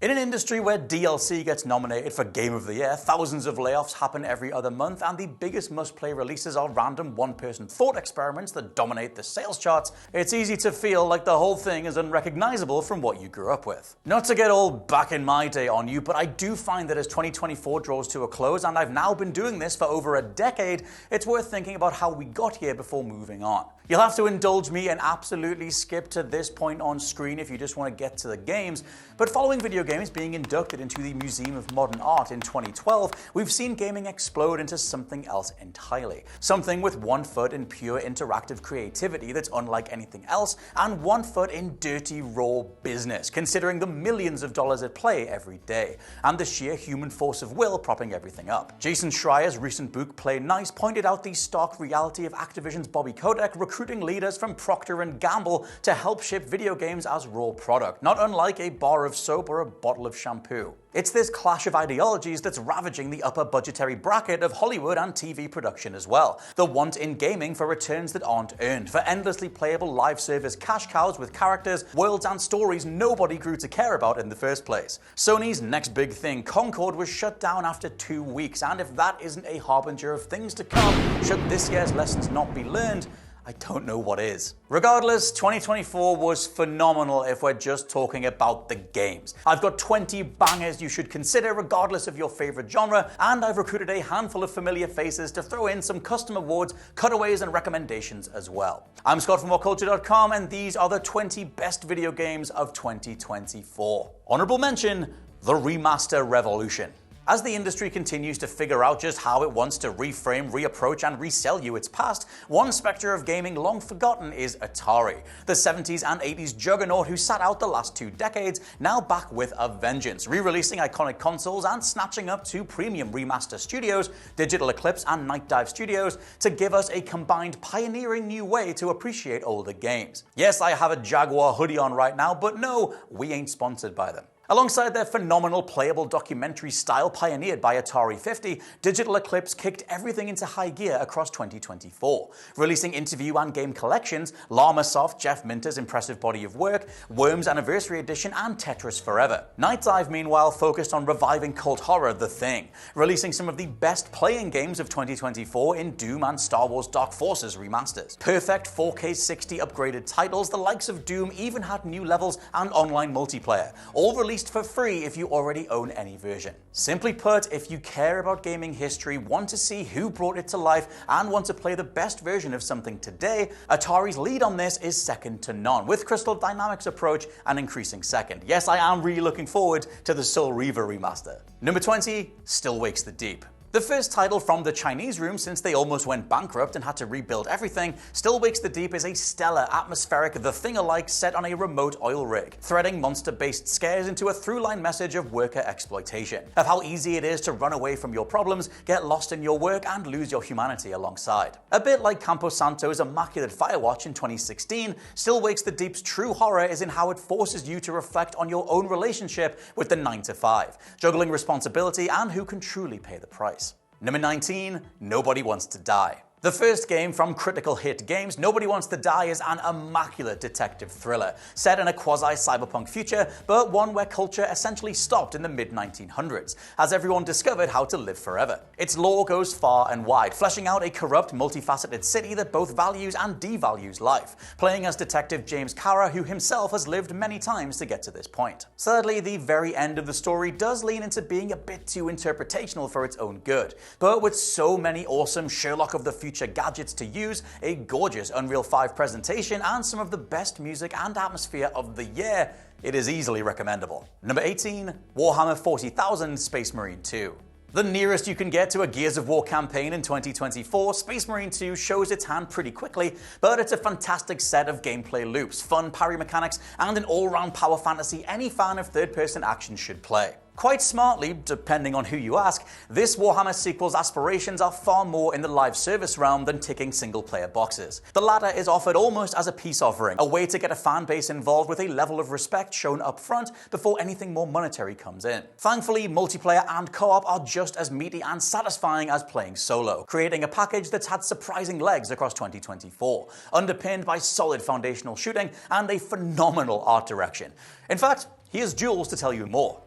In an industry where DLC gets nominated for Game of the Year, thousands of layoffs happen every other month, and the biggest must-play releases are random one-person thought experiments that dominate the sales charts, it's easy to feel like the whole thing is unrecognizable from what you grew up with. Not to get all back in my day on you, but I do find that as 2024 draws to a close, and I've now been doing this for over a decade, it's worth thinking about how we got here before moving on. You'll have to indulge me and absolutely skip to this point on screen if you just want to get to the games, but following video games being inducted into the Museum of Modern Art in 2012, we've seen gaming explode into something else entirely. Something with one foot in pure interactive creativity that's unlike anything else, and one foot in dirty, raw business, considering the millions of dollars at play every day, and the sheer human force of will propping everything up. Jason Schreier's recent book Play Nice pointed out the stark reality of Activision's Bobby Kotick recruiting leaders from Procter & Gamble to help ship video games as raw product, not unlike a bar of soap or a bottle of shampoo. It's this clash of ideologies that's ravaging the upper budgetary bracket of Hollywood and TV production as well. The want in gaming for returns that aren't earned, for endlessly playable live service cash cows with characters, worlds and stories nobody grew to care about in the first place. Sony's next big thing, Concord, was shut down after 2 weeks, and if that isn't a harbinger of things to come, should this year's lessons not be learned, I don't know what is. Regardless, 2024 was phenomenal if we're just talking about the games. I've got 20 bangers you should consider regardless of your favorite genre, and I've recruited a handful of familiar faces to throw in some custom awards, cutaways, and recommendations as well. I'm Scott from WhatCulture.com, and these are the 20 best video games of 2024. Honorable mention, the remaster revolution. As the industry continues to figure out just how it wants to reframe, reapproach, and resell you its past, one specter of gaming long forgotten is Atari. The 70s and 80s juggernaut who sat out the last 2 decades, now back with a vengeance, re-releasing iconic consoles and snatching up 2 premium remaster studios, Digital Eclipse and Night Dive Studios, to give us a combined pioneering new way to appreciate older games. Yes, I have a Jaguar hoodie on right now, but no, we ain't sponsored by them. Alongside their phenomenal playable documentary style pioneered by Atari 50, Digital Eclipse kicked everything into high gear across 2024, releasing interview and game collections, Llama Soft, Jeff Minter's impressive body of work, Worms Anniversary Edition, and Tetris Forever. Night Dive, meanwhile, focused on reviving cult horror The Thing, releasing some of the best playing games of 2024 in Doom and Star Wars Dark Forces remasters. Perfect 4K 60 upgraded titles, the likes of Doom even had new levels and online multiplayer, all released for free if you already own any version. Simply put, if you care about gaming history, want to see who brought it to life, and want to play the best version of something today, Atari's lead on this is second to none, with Crystal Dynamics' approach an increasing second. Yes, I am really looking forward to the Soul Reaver remaster. Number 20, Still Wakes the Deep. The first title from the Chinese room since they almost went bankrupt and had to rebuild everything, Still Wakes the Deep is a stellar, atmospheric The Thing-alike set on a remote oil rig, threading monster-based scares into a through-line message of worker exploitation, of how easy it is to run away from your problems, get lost in your work, and lose your humanity alongside. A bit like Campo Santo's Immaculate Firewatch in 2016, Still Wakes the Deep's true horror is in how it forces you to reflect on your own relationship with the 9-to-5, juggling responsibility and who can truly pay the price. Number 19, Nobody Wants to Die. The first game from Critical Hit Games, Nobody Wants to Die is an immaculate detective thriller, set in a quasi-cyberpunk future, but one where culture essentially stopped in the mid-1900s, as everyone discovered how to live forever. Its lore goes far and wide, fleshing out a corrupt, multifaceted city that both values and devalues life, playing as Detective James Kara, who himself has lived many times to get to this point. Sadly, the very end of the story does lean into being a bit too interpretational for its own good, but with so many awesome Sherlock of the Future gadgets to use, a gorgeous Unreal 5 presentation, and some of the best music and atmosphere of the year, it is easily recommendable. Number 18, Warhammer 40,000 Space Marine 2. The nearest you can get to a Gears of War campaign in 2024, Space Marine 2 shows its hand pretty quickly, but it's a fantastic set of gameplay loops, fun parry mechanics, and an all-round power fantasy any fan of third-person action should play. Quite smartly, depending on who you ask, this Warhammer sequel's aspirations are far more in the live service realm than ticking single-player boxes. The latter is offered almost as a peace offering, a way to get a fan base involved with a level of respect shown up front before anything more monetary comes in. Thankfully, multiplayer and co-op are just as meaty and satisfying as playing solo, creating a package that's had surprising legs across 2024, underpinned by solid foundational shooting and a phenomenal art direction. In fact, here's Jules to tell you more.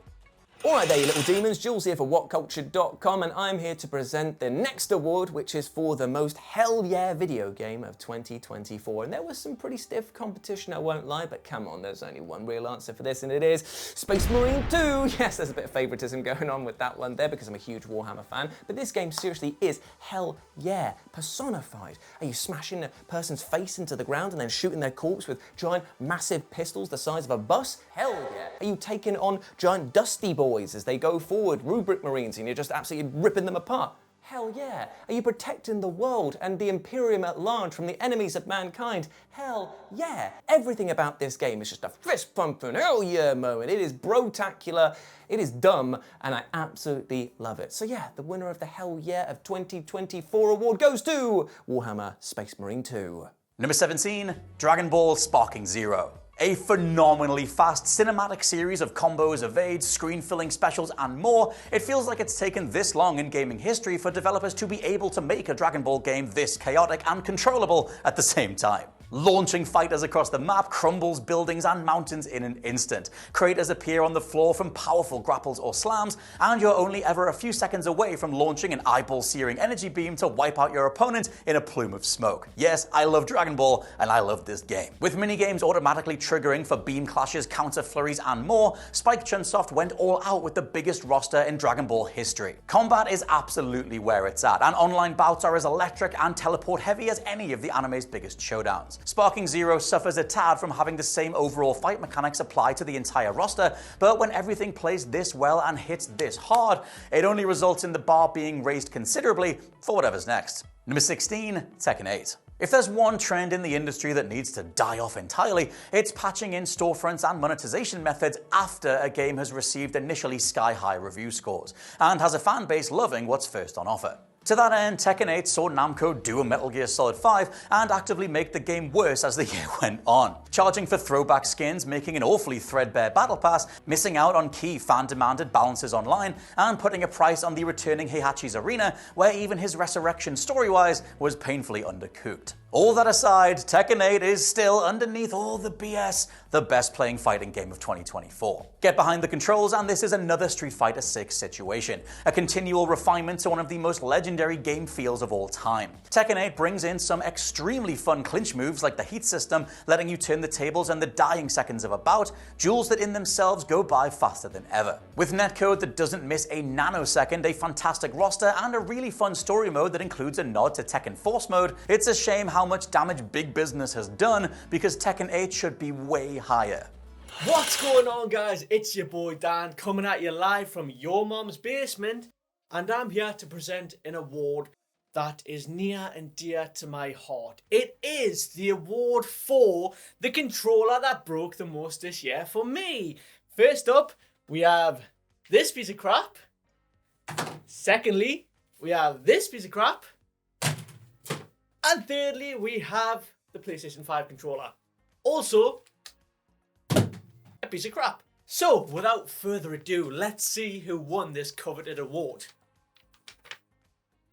Alright there, you little demons, Jules here for WhatCulture.com, and I'm here to present the next award, which is for the most hell yeah video game of 2024. And there was some pretty stiff competition, I won't lie, but come on, there's only one real answer for this, and it is Space Marine 2! Yes, there's a bit of favoritism going on with that one there because I'm a huge Warhammer fan, but this game seriously is hell yeah, personified. Are you smashing a person's face into the ground and then shooting their corpse with giant, massive pistols the size of a bus? Hell yeah. Are you taking on giant dusty boys as they go forward, rubric marines, and you're just absolutely ripping them apart? Hell yeah. Are you protecting the world and the Imperium at large from the enemies of mankind? Hell yeah. Everything about this game is just a fist pumping hell yeah moment. It is brotacular, it is dumb, and I absolutely love it. So yeah, the winner of the hell yeah of 2024 award goes to Warhammer Space Marine 2. Number 17, Dragon Ball Sparking Zero. A phenomenally fast cinematic series of combos, evades, screen-filling specials, and more. It feels like it's taken this long in gaming history for developers to be able to make a Dragon Ball game this chaotic and controllable at the same time. Launching fighters across the map crumbles buildings and mountains in an instant. Craters appear on the floor from powerful grapples or slams, and you're only ever a few seconds away from launching an eyeball-searing energy beam to wipe out your opponent in a plume of smoke. Yes, I love Dragon Ball, and I love this game. With minigames automatically triggering for beam clashes, counter flurries, and more, Spike Chunsoft went all out with the biggest roster in Dragon Ball history. Combat is absolutely where it's at, and online bouts are as electric and teleport heavy as any of the anime's biggest showdowns. Sparking Zero suffers a tad from having the same overall fight mechanics apply to the entire roster, but when everything plays this well and hits this hard, it only results in the bar being raised considerably for whatever's next. Number 16, Tekken 8. If there's one trend in the industry that needs to die off entirely, it's patching in storefronts and monetization methods after a game has received initially sky-high review scores, and has a fan base loving what's first on offer. To that end, Tekken 8 saw Namco do a Metal Gear Solid 5 and actively make the game worse as the year went on. Charging for throwback skins, making an awfully threadbare battle pass, missing out on key fan-demanded balances online, and putting a price on the returning Heihachi's arena, where even his resurrection story-wise was painfully undercooked. All that aside, Tekken 8 is still, underneath all the BS, the best playing fighting game of 2024. Get behind the controls and this is another Street Fighter 6 situation, a continual refinement to one of the most legendary game feels of all time. Tekken 8 brings in some extremely fun clinch moves like the heat system, letting you turn the tables and the dying seconds of a bout, duels that in themselves go by faster than ever. With netcode that doesn't miss a nanosecond, a fantastic roster, and a really fun story mode that includes a nod to Tekken Force mode, it's a shame how much damage big business has done, because Tekken 8 should be way higher. What's going on, guys? It's your boy Dan coming at you live from your mom's basement, and I'm here to present an award that is near and dear to my heart. It is the award for the controller that broke the most this year for me. First up, we have this piece of crap. Secondly, we have this piece of crap. And thirdly, we have the PlayStation 5 controller. Also, a piece of crap. So, without further ado, let's see who won this coveted award.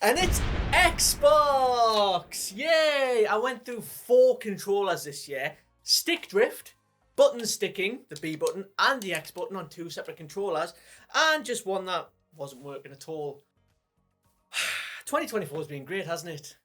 And it's Xbox! Yay! I went through 4 controllers this year. Stick drift, button sticking, the B button, and the X button on 2 separate controllers, and just one that wasn't working at all. 2024 has been great, hasn't it?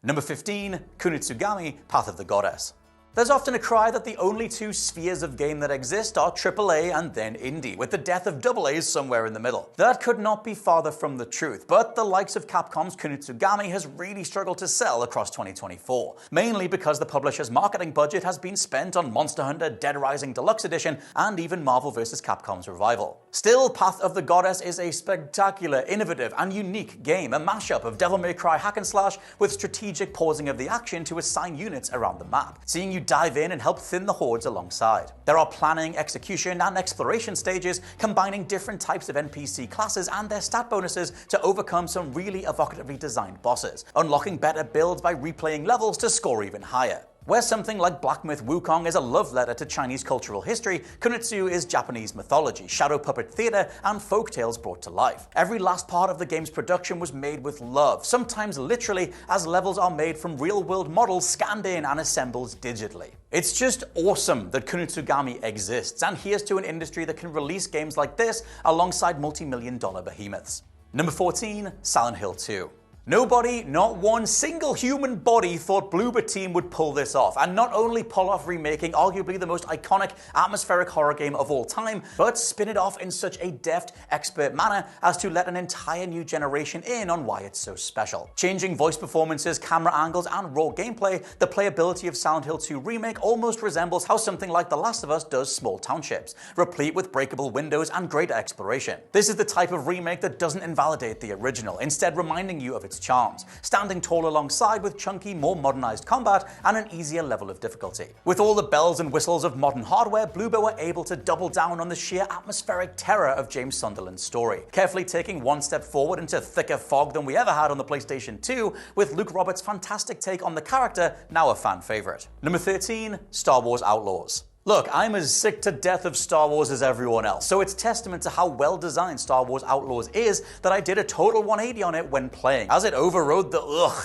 Number 15, Kunitsu-Gami, Path of the Goddess. There's often a cry that the only 2 spheres of game that exist are AAA and then indie, with the death of AA's somewhere in the middle. That could not be farther from the truth, but the likes of Capcom's Kunitsu-Gami has really struggled to sell across 2024, mainly because the publisher's marketing budget has been spent on Monster Hunter Dead Rising Deluxe Edition and even Marvel vs. Capcom's Revival. Still, Path of the Goddess is a spectacular, innovative, and unique game, a mashup of Devil May Cry hack and slash with strategic pausing of the action to assign units around the map, seeing you dive in and help thin the hordes alongside. There are planning, execution, and exploration stages combining different types of NPC classes and their stat bonuses to overcome some really evocatively designed bosses, unlocking better builds by replaying levels to score even higher. Where something like Black Myth Wukong is a love letter to Chinese cultural history, Kunitsu is Japanese mythology, shadow puppet theater, and folk tales brought to life. Every last part of the game's production was made with love, sometimes literally, as levels are made from real-world models scanned in and assembled digitally. It's just awesome that Kunitsu-Gami exists, and here's to an industry that can release games like this alongside multi-million-dollar behemoths. Number 14, Silent Hill 2. Nobody, not one single human body, thought Bloober Team would pull this off, and not only pull off remaking arguably the most iconic atmospheric horror game of all time, but spin it off in such a deft, expert manner as to let an entire new generation in on why it's so special. Changing voice performances, camera angles, and raw gameplay, the playability of Silent Hill 2 Remake almost resembles how something like The Last of Us does small townships, replete with breakable windows and greater exploration. This is the type of remake that doesn't invalidate the original, instead reminding you of its charms, standing tall alongside with chunky, more modernized combat and an easier level of difficulty. With all the bells and whistles of modern hardware, Bloober were able to double down on the sheer atmospheric terror of James Sunderland's story, carefully taking one step forward into thicker fog than we ever had on the PlayStation 2, with Luke Roberts' fantastic take on the character now a fan favorite. Number 13, Star Wars Outlaws. Look, I'm as sick to death of Star Wars as everyone else, so it's testament to how well designed Star Wars Outlaws is that I did a total 180 on it when playing, as it overrode the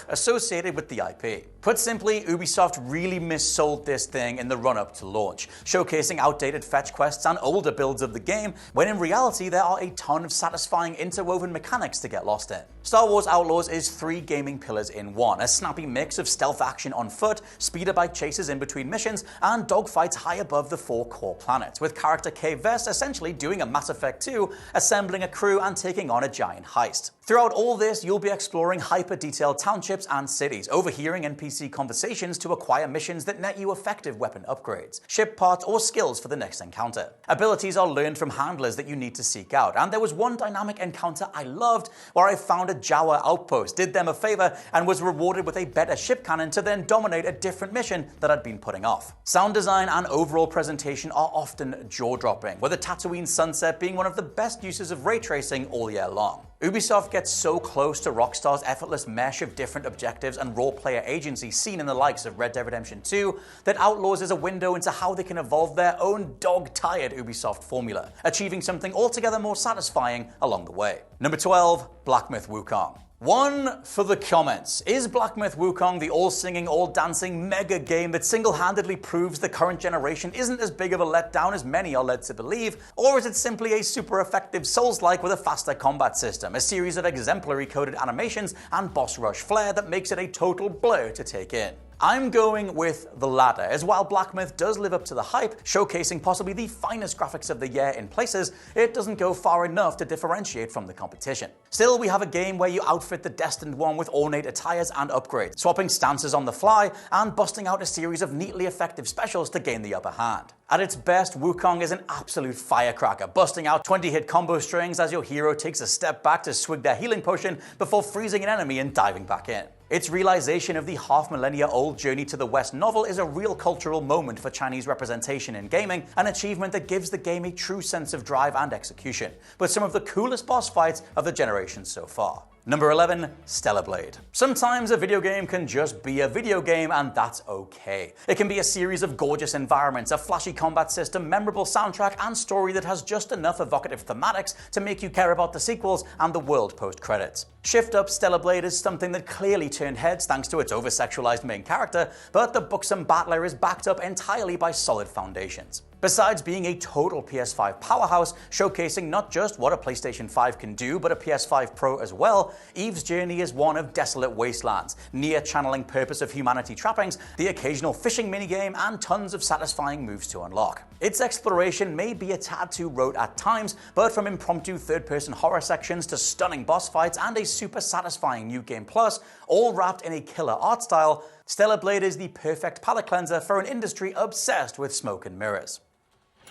associated with the IP. Put simply, Ubisoft really missold this thing in the run-up to launch, showcasing outdated fetch quests and older builds of the game, when in reality there are a ton of satisfying interwoven mechanics to get lost in. Star Wars Outlaws is 3 gaming pillars in one, a snappy mix of stealth action on foot, speeder bike chases in between missions, and dogfights high above the 4 core planets, with character Kay Vess essentially doing a Mass Effect 2, assembling a crew and taking on a giant heist. Throughout all this, you'll be exploring hyper-detailed townships and cities, overhearing NPC conversations to acquire missions that net you effective weapon upgrades, ship parts, or skills for the next encounter. Abilities are learned from handlers that you need to seek out, and there was one dynamic encounter I loved where I found a Jawa outpost, did them a favor, and was rewarded with a better ship cannon to then dominate a different mission that I'd been putting off. Sound design and overall presentation are often jaw-dropping, with the Tatooine sunset being one of the best uses of ray tracing all year long. Ubisoft gets so close to Rockstar's effortless mesh of different objectives and raw player agency seen in the likes of Red Dead Redemption 2 that Outlaws is a window into how they can evolve their own dog-tired Ubisoft formula, achieving something altogether more satisfying along the way. Number 12, Black Myth Wukong. One for the comments. Is Black Myth Wukong the all-singing, all-dancing mega game that single-handedly proves the current generation isn't as big of a letdown as many are led to believe? Or is it simply a super effective Souls-like with a faster combat system, a series of exemplary coded animations and boss rush flair that makes it a total blur to take in? I'm going with the latter, as while Black Myth does live up to the hype, showcasing possibly the finest graphics of the year in places, it doesn't go far enough to differentiate from the competition. Still, we have a game where you outfit the Destined One with ornate attires and upgrades, swapping stances on the fly, and busting out a series of neatly effective specials to gain the upper hand. At its best, Wukong is an absolute firecracker, busting out 20-hit combo strings as your hero takes a step back to swig their healing potion before freezing an enemy and diving back in. Its realization of the half-millennia-old Journey to the West novel is a real cultural moment for Chinese representation in gaming, an achievement that gives the game a true sense of drive and execution, with some of the coolest boss fights of the generation so far. Number 11, Stellar Blade. Sometimes a video game can just be a video game, and that's okay. It can be a series of gorgeous environments, a flashy combat system, memorable soundtrack, and story that has just enough evocative thematics to make you care about the sequels and the world post-credits. Shift Up Stellar Blade is something that clearly turned heads thanks to its over-sexualized main character, but the buxom battler is backed up entirely by solid foundations. Besides being a total PS5 powerhouse, showcasing not just what a PlayStation 5 can do, but a PS5 Pro as well, Eve's journey is one of desolate wastelands, near channeling purpose of humanity trappings, the occasional fishing minigame, and tons of satisfying moves to unlock. Its exploration may be a tad too rote at times, but from impromptu third-person horror sections to stunning boss fights and a super satisfying New Game Plus, all wrapped in a killer art style, Stellar Blade is the perfect palate cleanser for an industry obsessed with smoke and mirrors.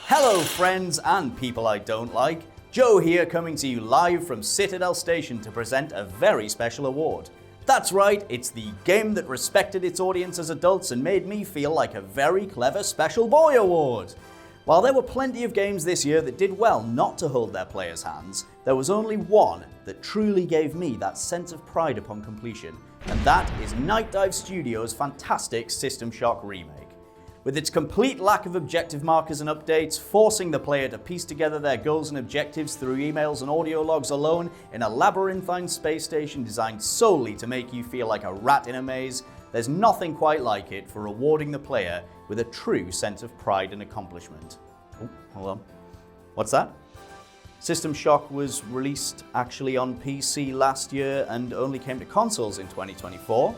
Hello friends and people I don't like. Joe here, coming to you live from Citadel Station to present a very special award. That's right, it's the game that respected its audience as adults and made me feel like a very clever special boy award. While there were plenty of games this year that did well not to hold their players' hands, there was only one that truly gave me that sense of pride upon completion, and that is Night Dive Studios' fantastic System Shock remake. With its complete lack of objective markers and updates, forcing the player to piece together their goals and objectives through emails and audio logs alone in a labyrinthine space station designed solely to make you feel like a rat in a maze, there's nothing quite like it for rewarding the player with a true sense of pride and accomplishment. Oh, hold on. What's that? System Shock was released actually on PC last year and only came to consoles in 2024?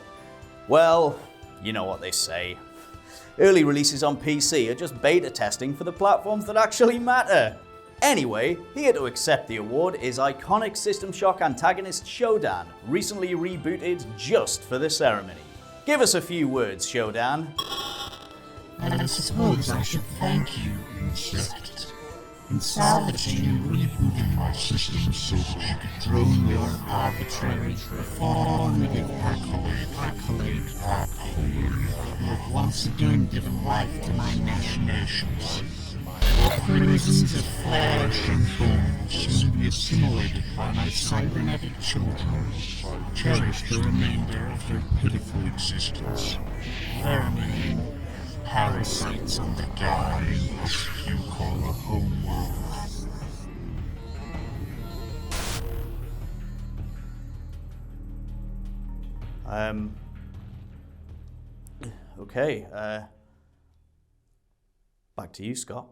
Well, you know what they say. Early releases on PC are just beta testing for the platforms that actually matter. Anyway, here to accept the award is iconic System Shock antagonist Shodan, recently rebooted just for the ceremony. Give us a few words, Shodan. I suppose I should thank you, Insect, in salvaging and rebooting my system so that you could drone your arbitrary, performative accolade, you have once again given life to my machinations. Your prisons of flesh and bone soon be assimilated by my cybernetic children. Cherish the remainder of their pitiful existence. Vermin, parasites on the guy you call a homeworld. Okay, back to you, Scott.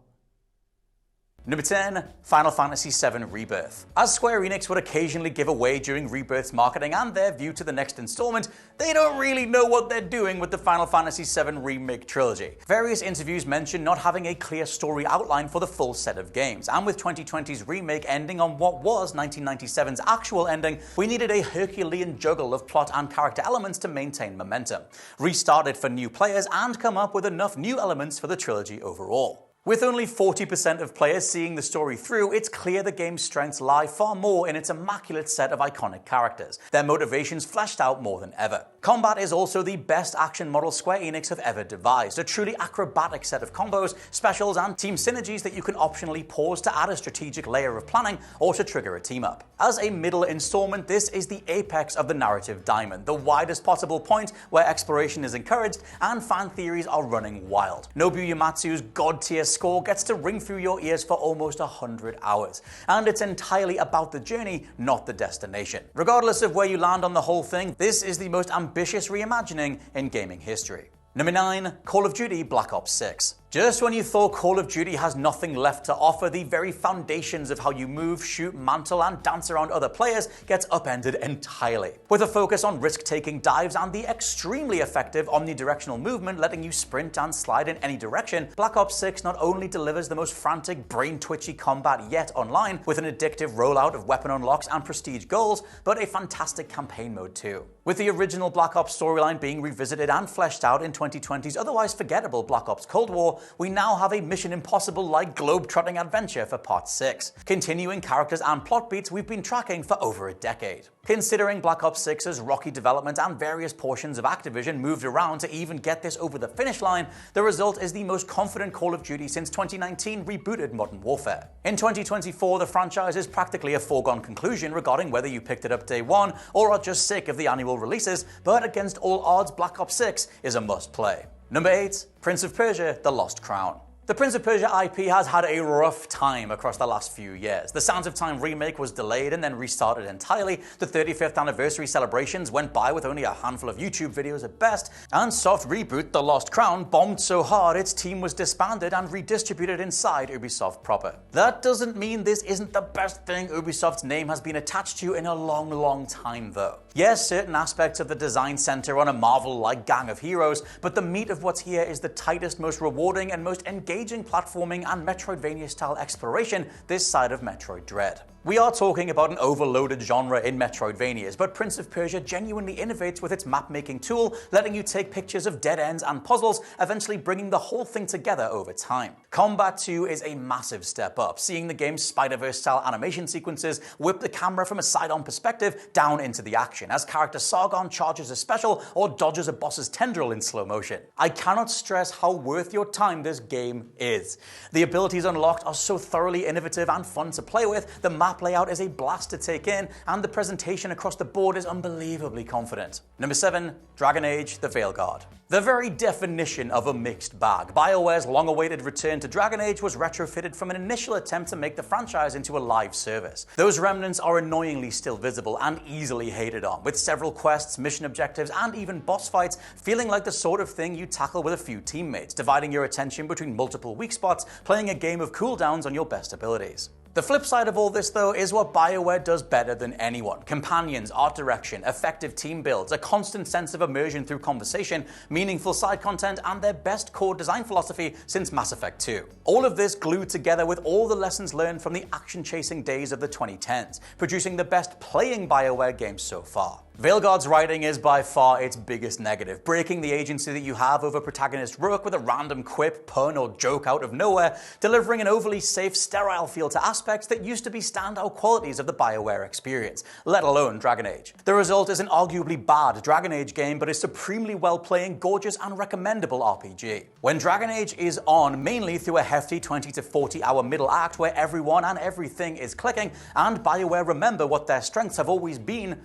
Number 10, Final Fantasy VII Rebirth. As Square Enix would occasionally give away during Rebirth's marketing and their view to the next installment, they don't really know what they're doing with the Final Fantasy VII Remake trilogy. Various interviews mention not having a clear story outline for the full set of games, and with 2020's remake ending on what was 1997's actual ending, we needed a Herculean juggle of plot and character elements to maintain momentum, restart it for new players, and come up with enough new elements for the trilogy overall. With only 40% of players seeing the story through, it's clear the game's strengths lie far more in its immaculate set of iconic characters, their motivations fleshed out more than ever. Combat is also the best action model Square Enix have ever devised, a truly acrobatic set of combos, specials, and team synergies that you can optionally pause to add a strategic layer of planning or to trigger a team-up. As a middle installment, this is the apex of the narrative diamond, the widest possible point where exploration is encouraged and fan theories are running wild. Nobuo Uematsu's god-tier score gets to ring through your ears for almost 100 hours, and it's entirely about the journey, not the destination. Regardless of where you land on the whole thing, this is the most ambitious reimagining in gaming history. Number 9, Call of Duty Black Ops 6. Just when you thought Call of Duty has nothing left to offer, the very foundations of how you move, shoot, mantle, and dance around other players gets upended entirely. With a focus on risk-taking dives and the extremely effective omnidirectional movement letting you sprint and slide in any direction, Black Ops 6 not only delivers the most frantic, brain-twitchy combat yet online, with an addictive rollout of weapon unlocks and prestige goals, but a fantastic campaign mode too. With the original Black Ops storyline being revisited and fleshed out in 2020's otherwise forgettable Black Ops Cold War, we now have a Mission Impossible-like globe-trotting adventure for Part 6, continuing characters and plot beats we've been tracking for over a decade. Considering Black Ops 6's rocky development and various portions of Activision moved around to even get this over the finish line, the result is the most confident Call of Duty since 2019 rebooted Modern Warfare. In 2024, the franchise is practically a foregone conclusion regarding whether you picked it up day one or are just sick of the annual releases, but against all odds, Black Ops 6 is a must-play. Number 8, Prince of Persia: The Lost Crown. The Prince of Persia IP has had a rough time across the last few years. The Sands of Time remake was delayed and then restarted entirely, the 35th anniversary celebrations went by with only a handful of YouTube videos at best, and soft reboot The Lost Crown bombed so hard its team was disbanded and redistributed inside Ubisoft proper. That doesn't mean this isn't the best thing Ubisoft's name has been attached to in a long time though. Yes, certain aspects of the design center on a Marvel-like gang of heroes, but the meat of what's here is the tightest, most rewarding, and most engaging platforming and Metroidvania-style exploration this side of Metroid Dread. We are talking about an overloaded genre in Metroidvanias, but Prince of Persia genuinely innovates with its map-making tool, letting you take pictures of dead ends and puzzles, eventually bringing the whole thing together over time. Combat 2 is a massive step up, seeing the game's Spider-Verse-style animation sequences whip the camera from a side-on perspective down into the action, as character Sargon charges a special or dodges a boss's tendril in slow motion. I cannot stress how worth your time this game is. The abilities unlocked are so thoroughly innovative and fun to play with, the map layout is a blast to take in, and the presentation across the board is unbelievably confident. Number 7, Dragon Age: The Veilguard. The very definition of a mixed bag, BioWare's long-awaited return to Dragon Age was retrofitted from an initial attempt to make the franchise into a live service. Those remnants are annoyingly still visible and easily hated on, with several quests, mission objectives, and even boss fights feeling like the sort of thing you tackle with a few teammates, dividing your attention between multiple weak spots, playing a game of cooldowns on your best abilities. The flip side of all this, though, is what BioWare does better than anyone. Companions, art direction, effective team builds, a constant sense of immersion through conversation, meaningful side content, and their best core design philosophy since Mass Effect 2. All of this glued together with all the lessons learned from the action-chasing days of the 2010s, producing the best playing BioWare games so far. Veilguard's writing is by far its biggest negative, breaking the agency that you have over protagonist Rook with a random quip, pun, or joke out of nowhere, delivering an overly safe, sterile feel to aspects that used to be standout qualities of the BioWare experience, let alone Dragon Age. The result is an arguably bad Dragon Age game, but a supremely well-playing, gorgeous, and recommendable RPG. When Dragon Age is on, mainly through a hefty 20 to 40 hour middle act where everyone and everything is clicking, and BioWare remember what their strengths have always been,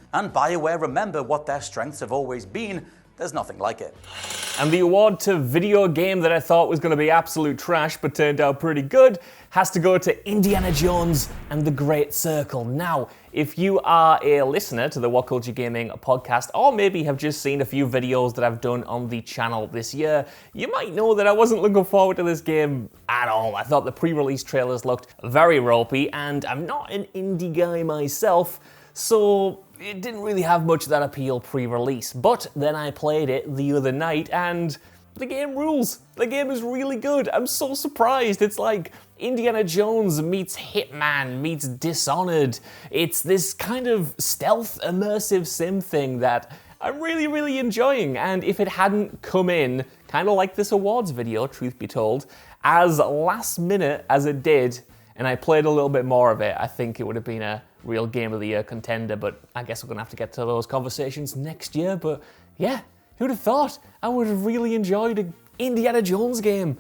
there's nothing like it. And the award to video game that I thought was going to be absolute trash but turned out pretty good has to go to Indiana Jones and the Great Circle. Now, if you are a listener to the What Culture Gaming podcast, or maybe have just seen a few videos that I've done on the channel this year, you might know that I wasn't looking forward to this game at all. I thought the pre-release trailers looked very ropey, and I'm not an indie guy myself, so it didn't really have much of that appeal pre-release. But then I played it the other night and the game rules. The game is really good. I'm so surprised. It's like Indiana Jones meets Hitman meets Dishonored. It's this kind of stealth immersive sim thing that I'm really, really enjoying. And if it hadn't come in, kind of like this awards video, truth be told, as last minute as it did, and I played a little bit more of it, I think it would have been a real Game of the Year contender, but I guess we're going to have to get to those conversations next year. But yeah, who'd have thought I would have really enjoyed an Indiana Jones game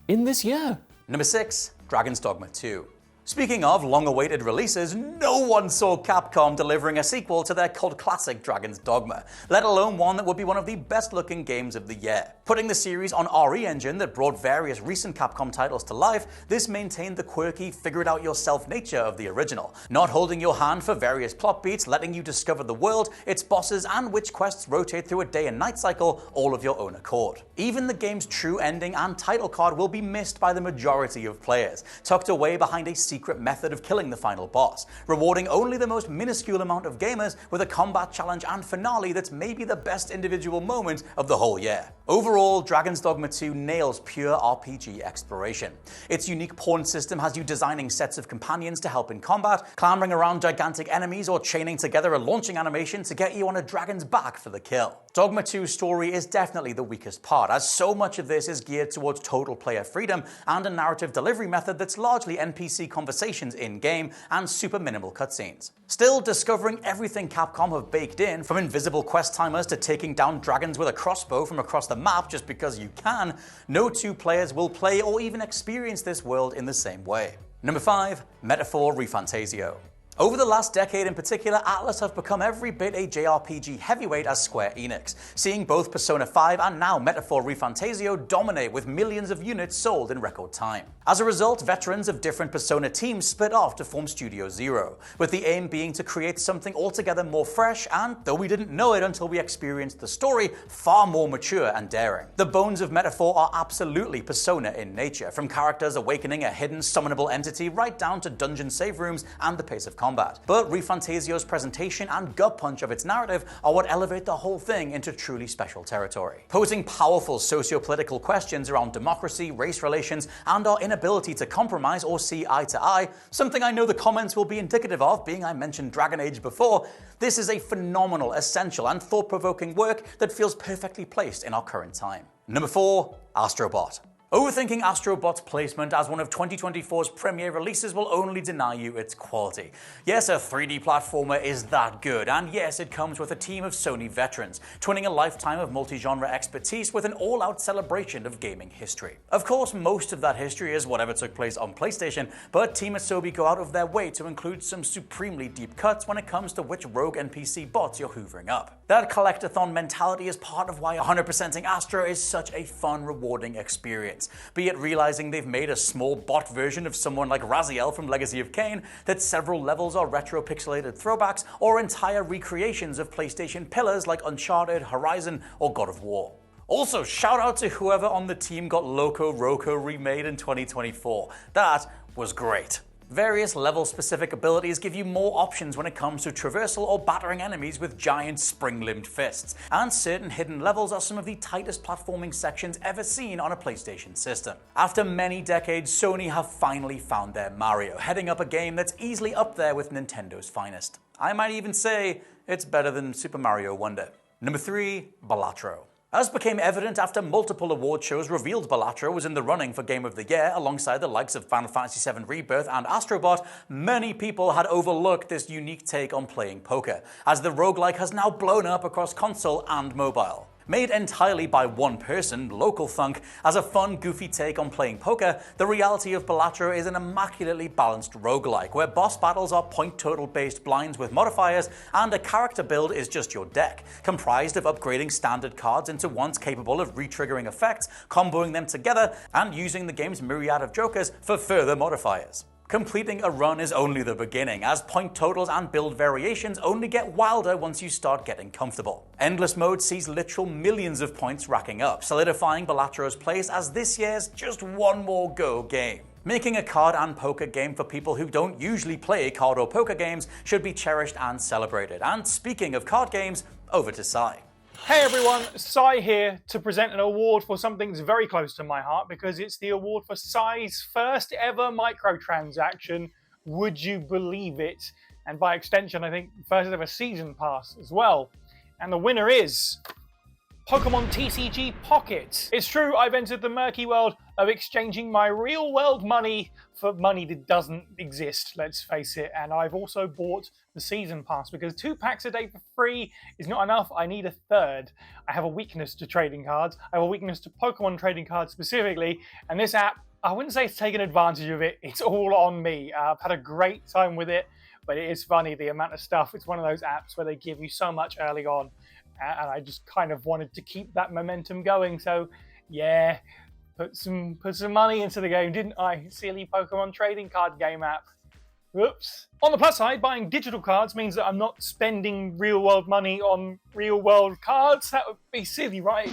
in this year? Number 6, Dragon's Dogma 2. Speaking of long-awaited releases, no one saw Capcom delivering a sequel to their cult classic Dragon's Dogma, let alone one that would be one of the best-looking games of the year. Putting the series on RE Engine that brought various recent Capcom titles to life, this maintained the quirky, figure-it-out-yourself nature of the original, not holding your hand for various plot beats, letting you discover the world, its bosses, and which quests rotate through a day and night cycle, all of your own accord. Even the game's true ending and title card will be missed by the majority of players, tucked away behind a secret method of killing the final boss, rewarding only the most minuscule amount of gamers with a combat challenge and finale that's maybe the best individual moment of the whole year. Overall, Dragon's Dogma 2 nails pure RPG exploration. Its unique pawn system has you designing sets of companions to help in combat, clambering around gigantic enemies, or chaining together a launching animation to get you on a dragon's back for the kill. Dogma 2's story is definitely the weakest part, as so much of this is geared towards total player freedom and a narrative delivery method that's largely NPC conversations in-game and super minimal cutscenes. Still, discovering everything Capcom have baked in, from invisible quest timers to taking down dragons with a crossbow from across the map just because you can, no two players will play or even experience this world in the same way. Number 5, Metaphor ReFantazio. Over the last decade in particular, Atlas have become every bit a JRPG heavyweight as Square Enix, seeing both Persona 5 and now Metaphor ReFantazio dominate with millions of units sold in record time. As a result, veterans of different Persona teams split off to form Studio Zero, with the aim being to create something altogether more fresh and, though we didn't know it until we experienced the story, far more mature and daring. The bones of Metaphor are absolutely Persona in nature, from characters awakening a hidden summonable entity right down to dungeon save rooms and the pace of combat. combat. But ReFantazio's presentation and gut punch of its narrative are what elevate the whole thing into truly special territory. Posing powerful socio-political questions around democracy, race relations, and our inability to compromise or see eye to eye, something I know the comments will be indicative of, being I mentioned Dragon Age before, this is a phenomenal, essential, and thought-provoking work that feels perfectly placed in our current time. Number 4, Astro Bot. Overthinking Astro Bot's placement as one of 2024's premier releases will only deny you its quality. Yes, a 3D platformer is that good, and yes, it comes with a team of Sony veterans, twinning a lifetime of multi-genre expertise with an all-out celebration of gaming history. Of course, most of that history is whatever took place on PlayStation, but Team Asobi go out of their way to include some supremely deep cuts when it comes to which rogue NPC bots you're hoovering up. That collectathon mentality is part of why 100%ing Astro is such a fun, rewarding experience. Be it realizing they've made a small bot version of someone like Raziel from Legacy of Kain, that several levels are retro-pixelated throwbacks, or entire recreations of PlayStation pillars like Uncharted, Horizon, or God of War. Also, shout out to whoever on the team got Loco Roco remade in 2024. That was great. Various level-specific abilities give you more options when it comes to traversal or battering enemies with giant spring-limbed fists, and certain hidden levels are some of the tightest platforming sections ever seen on a PlayStation system. After many decades, Sony have finally found their Mario, heading up a game that's easily up there with Nintendo's finest. I might even say it's better than Super Mario Wonder. Number 3, Balatro. As became evident after multiple award shows revealed Balatro was in the running for Game of the Year alongside the likes of Final Fantasy VII Rebirth and Astro Bot, many people had overlooked this unique take on playing poker, as the roguelike has now blown up across console and mobile. Made entirely by one person, Local Thunk, as a fun, goofy take on playing poker, the reality of Balatro is an immaculately balanced roguelike, where boss battles are point total based blinds with modifiers, and a character build is just your deck, comprised of upgrading standard cards into ones capable of re-triggering effects, comboing them together, and using the game's myriad of jokers for further modifiers. Completing a run is only the beginning, as point totals and build variations only get wilder once you start getting comfortable. Endless Mode sees literal millions of points racking up, solidifying Balatro's place as this year's just one more go game. Making a card and poker game for people who don't usually play card or poker games should be cherished and celebrated. And speaking of card games, over to Sai. Hey everyone, Sai here to present an award for something that's very close to my heart because it's the award for Sai's first ever microtransaction, would you believe it? And by extension, I think first ever season pass as well. And the winner is Pokemon TCG Pocket. It's true, I've entered the murky world of exchanging my real world money for money that doesn't exist, let's face it. And I've also bought the season pass because 2 packs a day for free is not enough. I need a third. I have a weakness to trading cards. I have a weakness to Pokemon trading cards specifically. And this app, I wouldn't say it's taken advantage of it. It's all on me. I've had a great time with it, but it is funny the amount of stuff. It's one of those apps where they give you so much early on. And I just kind of wanted to keep that momentum going. So yeah, put some money into the game, didn't I? Silly Pokemon trading card game app. Oops. On the plus side, buying digital cards means that I'm not spending real world money on real world cards. That would be silly, right?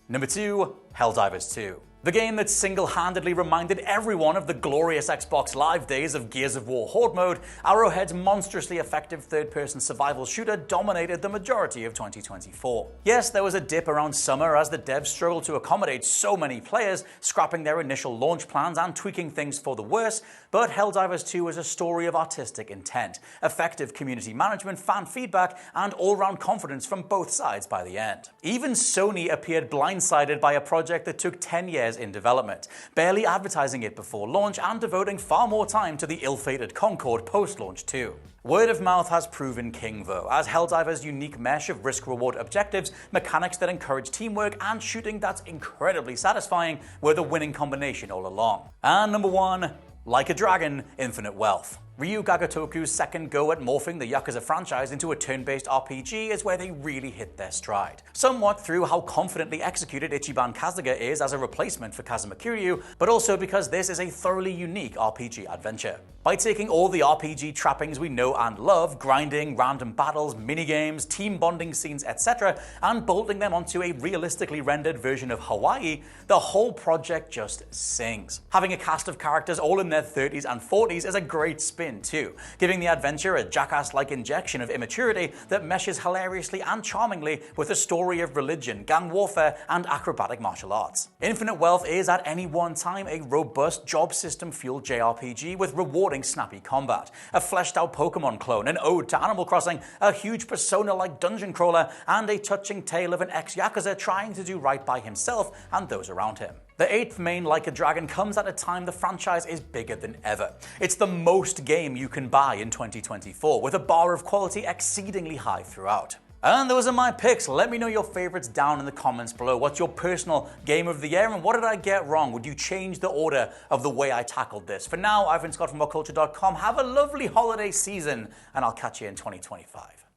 Number 2, Helldivers 2. The game that single-handedly reminded everyone of the glorious Xbox Live days of Gears of War Horde mode, Arrowhead's monstrously effective third-person survival shooter dominated the majority of 2024. Yes, there was a dip around summer as the devs struggled to accommodate so many players, scrapping their initial launch plans and tweaking things for the worse, but Helldivers 2 was a story of artistic intent, effective community management, fan feedback, and all-round confidence from both sides by the end. Even Sony appeared blindsided by a project that took 10 years in development, barely advertising it before launch and devoting far more time to the ill-fated Concord post-launch too. Word of mouth has proven king though, as Helldivers' unique mesh of risk-reward objectives, mechanics that encourage teamwork, and shooting that's incredibly satisfying were the winning combination all along. And number 1, Like a Dragon, Infinite Wealth. Ryu Gagotoku's second go at morphing the Yakuza franchise into a turn-based RPG is where they really hit their stride. Somewhat through how confidently executed Ichiban Kasuga is as a replacement for Kazuma Kiryu, but also because this is a thoroughly unique RPG adventure. By taking all the RPG trappings we know and love, grinding, random battles, minigames, team bonding scenes, etc., and bolting them onto a realistically rendered version of Hawaii, the whole project just sings. Having a cast of characters all in their 30s and 40s is a great spin too, giving the adventure a jackass-like injection of immaturity that meshes hilariously and charmingly with a story of religion, gang warfare, and acrobatic martial arts. Infinite Wealth is at any one time a robust job system-fueled JRPG with rewarding snappy combat, a fleshed-out Pokemon clone, an ode to Animal Crossing, a huge Persona-like dungeon crawler, and a touching tale of an ex-Yakuza trying to do right by himself and those around him. The 8th main Like a Dragon comes at a time the franchise is bigger than ever. It's the most game you can buy in 2024, with a bar of quality exceedingly high throughout. And those are my picks. Let me know your favorites down in the comments below. What's your personal game of the year and what did I get wrong? Would you change the order of the way I tackled this? For now, I've been Scott from WhatCulture.com. Have a lovely holiday season and I'll catch you in 2025.